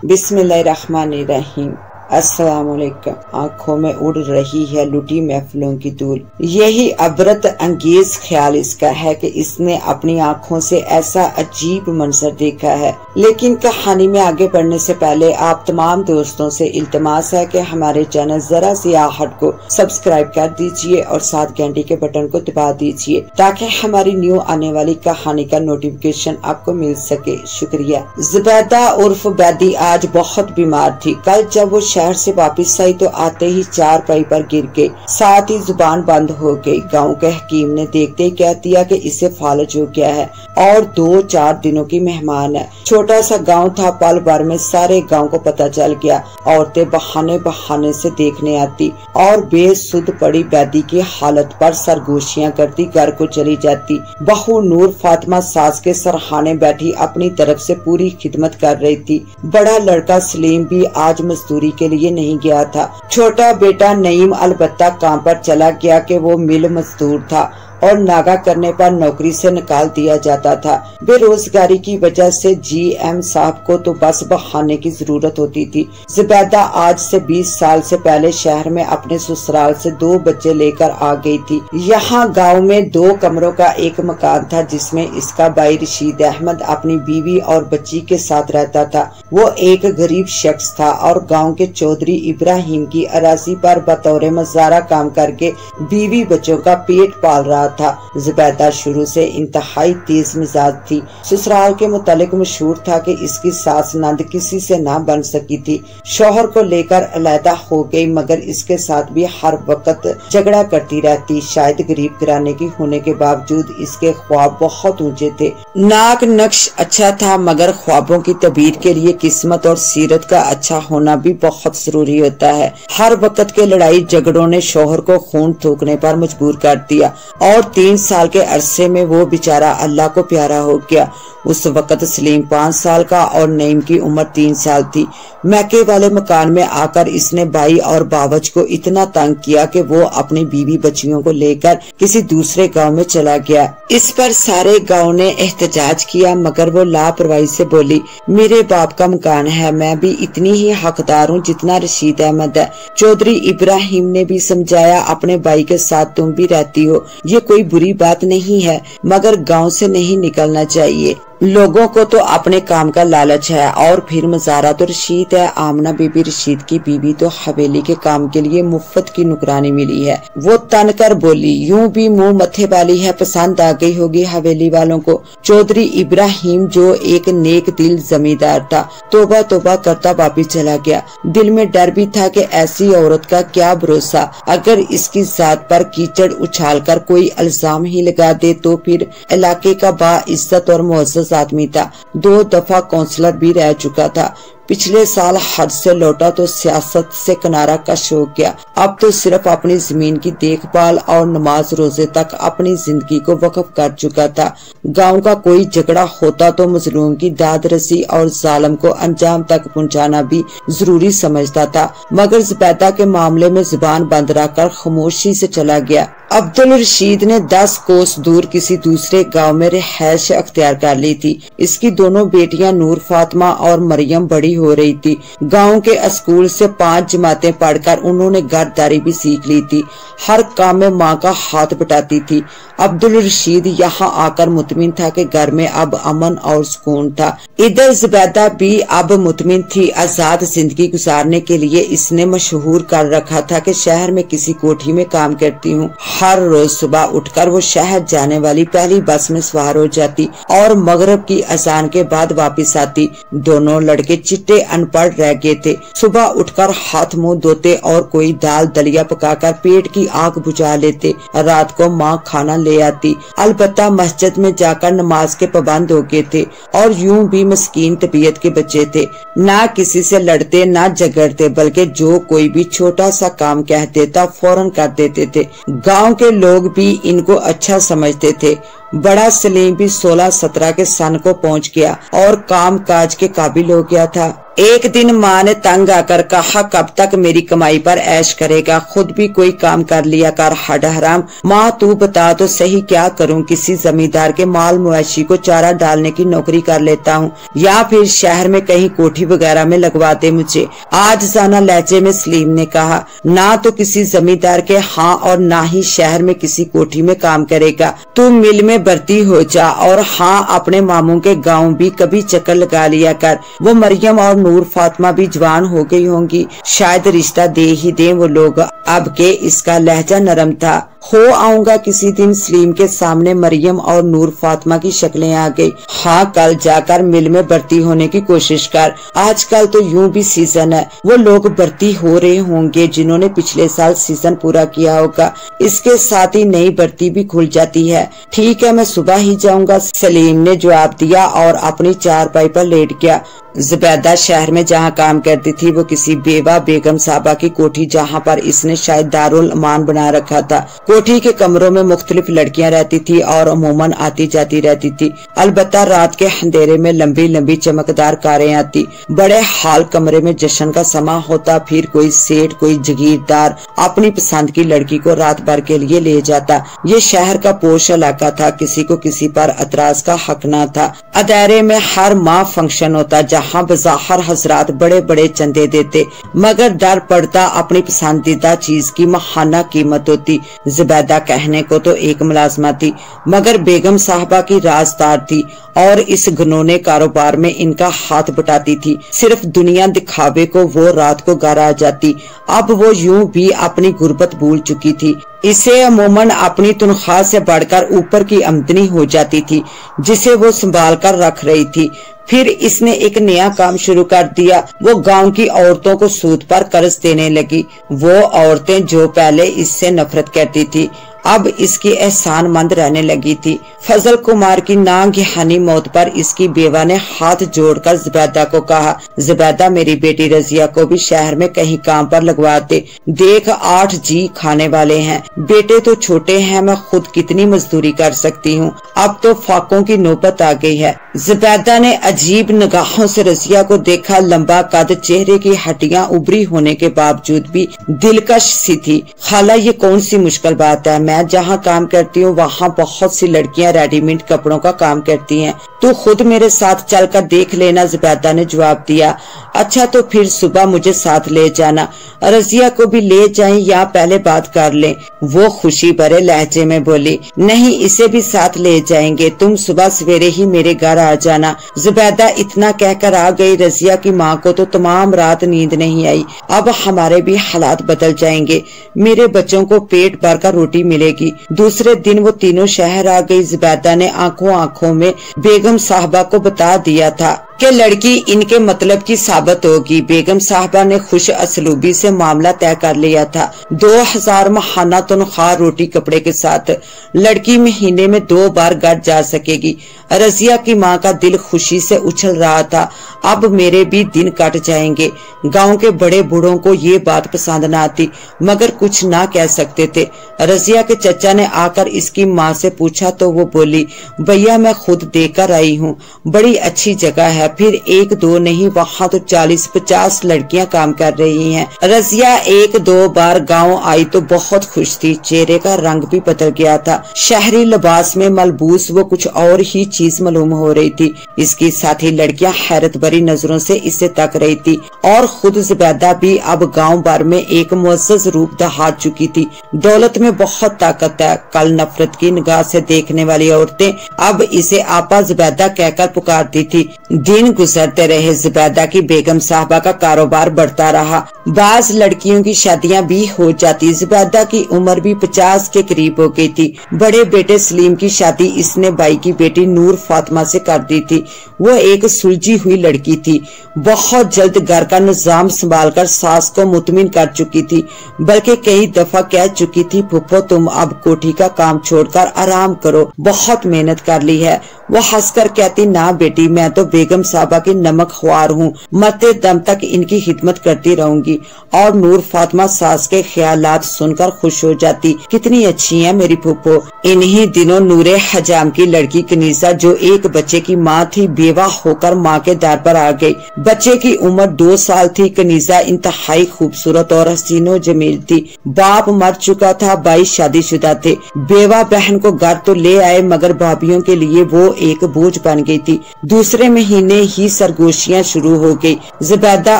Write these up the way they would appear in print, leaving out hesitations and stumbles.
बिस्मिल्लाहिर्रहमानिर्रहीम। अस्सलाम वालेकुम। आंखों में उड़ रही है लुटी महफिलों की धूल। यही अबरत अंगेज ख्याल इसका है कि इसने अपनी आंखों से ऐसा अजीब मंजर देखा है। लेकिन कहानी में आगे बढ़ने से पहले आप तमाम दोस्तों से इल्तिमास है कि हमारे चैनल जरा सी आहट को सब्सक्राइब कर दीजिए और साथ घंटी के बटन को दबा दीजिए ताकि हमारी न्यू आने वाली कहानी का नोटिफिकेशन आपको मिल सके। शुक्रिया। ज़ुबैदा उर्फ बैदी आज बहुत बीमार थी। कल जब वो शहर से वापस आई तो आते ही चारपाई पर गिर गई, साथ ही जुबान बंद हो गई। गांव के हकीम ने देखते ही कह दिया कि इसे फालज हो गया है और 2-4 दिनों की मेहमान है। छोटा सा गांव था, पल भर में सारे गांव को पता चल गया। औरतें बहाने बहाने से देखने आती और बेसुध पड़ी बैदी की हालत पर सरगोशियां करती घर को चली जाती। बहू नूर फातिमा सास के सरहाने बैठी अपनी तरफ से पूरी खिदमत कर रही थी। बड़ा लड़का सलीम भी आज मजदूरी के लिए नहीं गया था। छोटा बेटा नईम अलबत्ता काम पर चला गया कि वो मिल मजदूर था और नागा करने पर नौकरी से निकाल दिया जाता था। बेरोजगारी की वजह से जीएम साहब को तो बस बहाने की जरूरत होती थी। ज़ुबैदा आज से 20 साल से पहले शहर में अपने ससुराल से 2 बच्चे लेकर आ गई थी। यहाँ गांव में 2 कमरों का एक मकान था जिसमें इसका भाई रशीद अहमद अपनी बीवी और बच्ची के साथ रहता था। वो एक गरीब शख्स था और गाँव के चौधरी इब्राहिम की अराजी पर बतौर मजारा काम करके बीवी बच्चों का पेट पाल रहा था। ज़ुबैदा शुरू से इंतहाई तेज मिजाज थी। ससुराल के मुतालिक मशहूर था कि इसकी सास नंद किसी से ना बन सकी थी। शौहर को लेकर अलहदा हो गई मगर इसके साथ भी हर वक्त झगड़ा करती रहती। शायद गरीब घराने की होने के बावजूद इसके ख्वाब बहुत ऊंचे थे। नाक नक्श अच्छा था मगर ख्वाबों की तबीर के लिए किस्मत और सीरत का अच्छा होना भी बहुत जरूरी होता है। हर वक्त के लड़ाई झगड़ों ने शौहर को खून थूकने पर मजबूर कर दिया और 3 साल के अरसे में वो बेचारा अल्लाह को प्यारा हो गया। उस वक्त सलीम 5 साल का और नईम की उम्र 3 साल थी। मैके वाले मकान में आकर इसने भाई और बावज को इतना तंग किया कि वो अपनी बीवी बच्चियों को लेकर किसी दूसरे गांव में चला गया। इस पर सारे गांव ने एहतजाज किया मगर वो लापरवाही से बोली, मेरे बाप का मकान है, मैं भी इतनी ही हकदार हूँ जितना रशीद अहमद है। चौधरी इब्राहिम ने भी समझाया, अपने भाई के साथ तुम भी रहती हो, ये कोई बुरी बात नहीं है मगर गांव से नहीं निकलना चाहिए। लोगों को तो अपने काम का लालच है। और फिर मजारा तो रशीद है। आमना बीबी रशीद की बीवी तो हवेली के काम के लिए मुफ्त की नुकरानी मिली है। वो तन कर बोली, यूं भी मुंह मथे वाली है, पसंद आ गई होगी हवेली वालों को। चौधरी इब्राहिम जो एक नेक दिल जमींदार था तोबा तोबा करता वापिस चला गया। दिल में डर भी था कि ऐसी औरत का क्या भरोसा, अगर इसकी जात पर कीचड़ उछाल कर कोई इल्जाम ही लगा दे तो फिर इलाके का बाइज्जत और मुअज़्ज़ज़ आदमी था। 2 दफा काउंसलर भी रह चुका था। पिछले साल हज से लौटा तो सियासत से किनारा कश हो गया। अब तो सिर्फ अपनी जमीन की देखभाल और नमाज रोजे तक अपनी जिंदगी को वक्फ कर चुका था। गांव का कोई झगड़ा होता तो मजलूम की दाद रसी और जालिम को अंजाम तक पहुंचाना भी जरूरी समझता था मगर ज़ुबैदा के मामले में जुबान बंद रखकर खामोशी से चला गया। अब्दुल रशीद ने 10 कोस दूर किसी दूसरे गांव में रिहाइश अख्तियार कर ली थी। इसकी दोनों बेटियां नूर फातिमा और मरियम बड़ी हो रही थी। गांव के स्कूल से 5 जमातें पढ़कर उन्होंने घरदारी भी सीख ली थी। हर काम में माँ का हाथ बटाती थी। अब्दुल रशीद यहाँ आकर मुतमिन था कि घर में अब अमन और सुकून था। इधर ज़ुबैदा भी अब मुतमिन थी। आजाद जिंदगी गुजारने के लिए इसने मशहूर कर रखा था कि शहर में किसी कोठी में काम करती हूँ। हर रोज सुबह उठकर वो शहर जाने वाली पहली बस में सवार हो जाती और मगरिब की अजान के बाद वापस आती। दोनों लड़के चिट्टे अनपढ़ रह गए थे। सुबह उठकर हाथ मुंह धोते और कोई दाल दलिया पकाकर पेट की आग बुझा लेते। रात को माँ खाना ले आती। अलबत्ता मस्जिद में जाकर नमाज के पाबंद हो गए थे और यूं भी मस्कीन तबीयत के बच्चे थे। ना किसी से लड़ते ना झगड़ते बल्कि जो कोई भी छोटा सा काम कह देता फौरन कर देते थे। गाँव के लोग भी इनको अच्छा समझते थे। बड़ा सलीम भी 16-17 के सन को पहुंच गया और काम काज के काबिल हो गया था। एक दिन माँ ने तंग आकर कहा, कब तक मेरी कमाई पर ऐश करेगा, खुद भी कोई काम कर लिया कर हड हराम। माँ तू बता तो सही क्या करूँ, किसी जमींदार के माल मवेशी को चारा डालने की नौकरी कर लेता हूँ या फिर शहर में कहीं कोठी वगैरह में लगवा दे मुझे। आज जाना लहजे में सलीम ने कहा, ना तो किसी जमींदार के हाँ और ना ही शहर में किसी कोठी में काम करेगा। तू मिल में भर्ती हो जा और हाँ अपने मामू के गाँव भी कभी चक्कर लगा लिया कर। वो मरियम और नूर फातिमा भी जवान हो गई होंगी, शायद रिश्ता दे ही दे वो लोग। अब के इसका लहजा नरम था। हो आऊंगा किसी दिन। सलीम के सामने मरियम और नूर फातिमा की शक्लें आ गई। हाँ कल जाकर मिल में भर्ती होने की कोशिश कर, आजकल तो यूं भी सीजन है, वो लोग भर्ती हो रहे होंगे जिन्होंने पिछले साल सीजन पूरा किया होगा। इसके साथ ही नई भर्ती भी खुल जाती है। ठीक है मैं सुबह ही जाऊंगा, सलीम ने जवाब दिया और अपनी चारपाई पर लेट गया। जुबैदा शहर में जहाँ काम करती थी वो किसी बेवा बेगम साहबा की कोठी, जहाँ पर इसने शायद दारुल अमान बना रखा था। कोठी के कमरों में मुख्तलिफ लड़कियां रहती थी और अमूमन आती जाती रहती थी। अलबत्ता रात के अंधेरे में लंबी लंबी चमकदार कारें आती। बड़े हाल कमरे में जश्न का समा होता। फिर कोई सेठ कोई जगीरदार अपनी पसंद की लड़की को रात भर के लिए ले जाता। ये शहर का पोश इलाका था, किसी को किसी पर एतराज का हक न था। अदारे में हर माह फंक्शन होता जहाँ बज़ाहिर हजरात बड़े बड़े चंदे देते, मगर डर पड़ता अपनी पसंदीदा चीज की महाना कीमत होती। जुबैदा कहने को तो एक मुलाजमा थी, मगर बेगम साहबा की राजदार थी और इस घनौने कारोबार में इनका हाथ बटाती थी। सिर्फ दुनिया दिखावे को वो रात को घर आ जाती। अब वो यूं भी अपनी गुर्बत भूल चुकी थी। इसे अमूमन अपनी तनख्वाह से बढ़कर ऊपर की आमदनी हो जाती थी जिसे वो संभाल कर रख रही थी। फिर इसने एक नया काम शुरू कर दिया। वो गांव की औरतों को सूद पर कर्ज देने लगी। वो औरतें जो पहले इससे नफरत करती थी अब इसकी एहसान मंद रहने लगी थी। फजल कुमार की नागहानी मौत पर इसकी बेवा ने हाथ जोड़कर जुबैदा को कहा, जुबैदा मेरी बेटी रजिया को भी शहर में कहीं काम पर लगवा दे। देख 8 जी खाने वाले हैं, बेटे तो छोटे हैं, मैं खुद कितनी मजदूरी कर सकती हूँ। अब तो फाकों की नौबत आ गई है। जुबैदा ने अजीब निगाहों से रजिया को देखा। लंबा कद, चेहरे की हड्डियां उभरी होने के बावजूद भी दिलकश सी थी। खाला ये कौन सी मुश्किल बात है, मैं जहाँ काम करती हूँ वहाँ बहुत सी लड़कियाँ रेडीमेड कपड़ों का काम करती हैं, तू खुद मेरे साथ चलकर देख लेना। जुबैदा ने जवाब दिया, अच्छा तो फिर सुबह मुझे साथ ले जाना। रजिया को भी ले जाएं या पहले बात कर लें। वो खुशी भरे लहजे में बोली, नहीं इसे भी साथ ले जाएंगे, तुम सुबह सवेरे ही मेरे घर आ जाना। जुबैदा इतना कहकर आ गई। रजिया की माँ को तो तमाम रात नींद नहीं आई। अब हमारे भी हालात बदल जाएंगे, मेरे बच्चों को पेट भर कर रोटी मिलेगी। दूसरे दिन वो तीनों शहर आ गई। जुबैदा ने आंखों आंखों में बेगम साहबा को बता दिया था कि लड़की इनके मतलब की साबित होगी। बेगम साहबा ने खुश असलूबी से मामला तय कर लिया था। 2000 माहाना तनख्वाह रोटी कपड़े के साथ लड़की महीने में 2 बार घर जा सकेगी। रजिया की माँ का दिल खुशी से उछल रहा था। अब मेरे भी दिन कट जाएंगे। गांव के बड़े बूढ़ों को ये बात पसंद न आती, मगर कुछ ना कह सकते थे। रजिया के चचा ने आकर इसकी माँ से पूछा तो वो बोली, भैया मैं खुद देखकर आई हूँ, बड़ी अच्छी जगह है। फिर 1-2 नहीं, वहाँ तो 40-50 लड़कियां काम कर रही हैं। रजिया 1-2 बार गांव आई तो बहुत खुश थी। चेहरे का रंग भी बदल गया था। शहरी लिबास में मलबूस वो कुछ और ही चीज मालूम हो रही थी। इसकी साथी लड़कियां हैरत भरी नजरों से इसे तक रही थी और खुद जुबैदा भी अब गांव भर में एक मुअज़्ज़ज़ रूप दहाड़ चुकी थी। दौलत में बहुत ताकत है। कल नफरत की निगाह से देखने वाली औरतें अब इसे आपा जुबैदा कहकर पुकारती थी। दिन गुजरते रहे। जुबैदा की बेगम साहबा का कारोबार बढ़ता रहा। बाज लड़कियों की शादियां भी हो जाती। जुबैदा की उम्र भी 50 के करीब हो गई थी। बड़े बेटे सलीम की शादी इसने भाई की बेटी नूर फातिमा से कर दी थी। वो एक सुलझी हुई लड़की थी। बहुत जल्द घर का निजाम संभाल कर सास को मुतमिन कर चुकी थी, बल्कि कई दफा कह चुकी थी, फुप्पो तुम अब कोठी का काम छोड़कर आराम करो, बहुत मेहनत कर ली है। वो हंसकर कहती, ना बेटी मैं तो बेगम साहबा की नमक ख्वार हूँ, मरते दम तक इनकी खिदमत करती रहूंगी। اور نور فاطمہ ساس کے خیالات سن کر خوش ہو جاتی۔ کتنی اچھی ہیں میری پھوپھو۔ انہی دنوں نور حجام کی لڑکی کنیزہ جو ایک بچے کی ماں تھی بیوہ ہو کر ماں کے در پر آ گئی۔ بچے کی عمر 2 سال تھی۔ کنیزہ انتہائی خوبصورت اور حسین و جمیل تھی۔ باپ مر چکا تھا، بھائی شادی شدہ تھے۔ بیوہ بہن کو گھر تو لے آئے مگر بھابھیوں کے لیے وہ ایک بوجھ بن گئی تھی۔ دوسرے مہینے ہی سرگوشیاں شروع ہو گئی۔ زبیدہ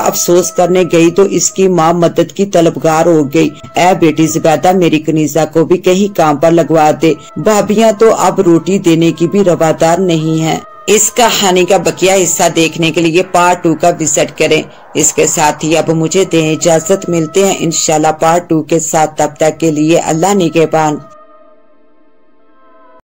افسوس کرنے گئی تو اس کی ماں مدد کی طلبگار ہو گئی۔ اے بیٹی زبیدہ، میری کنیزہ کو بھی کہیں کام پر لگوا دے، بھابھیاں تو اب روٹی دینے کی بھی روادار نہیں ہیں۔ اس کہانی کا بقیہ حصہ دیکھنے کے لیے پارٹ 2 کا وزٹ کریں۔ اس کے ساتھ ہی اب مجھے دیں اجازت، ملتے ہیں انشاءاللہ پارٹ 2 کے ساتھ، تب تک کے لیے اللہ نگہبان۔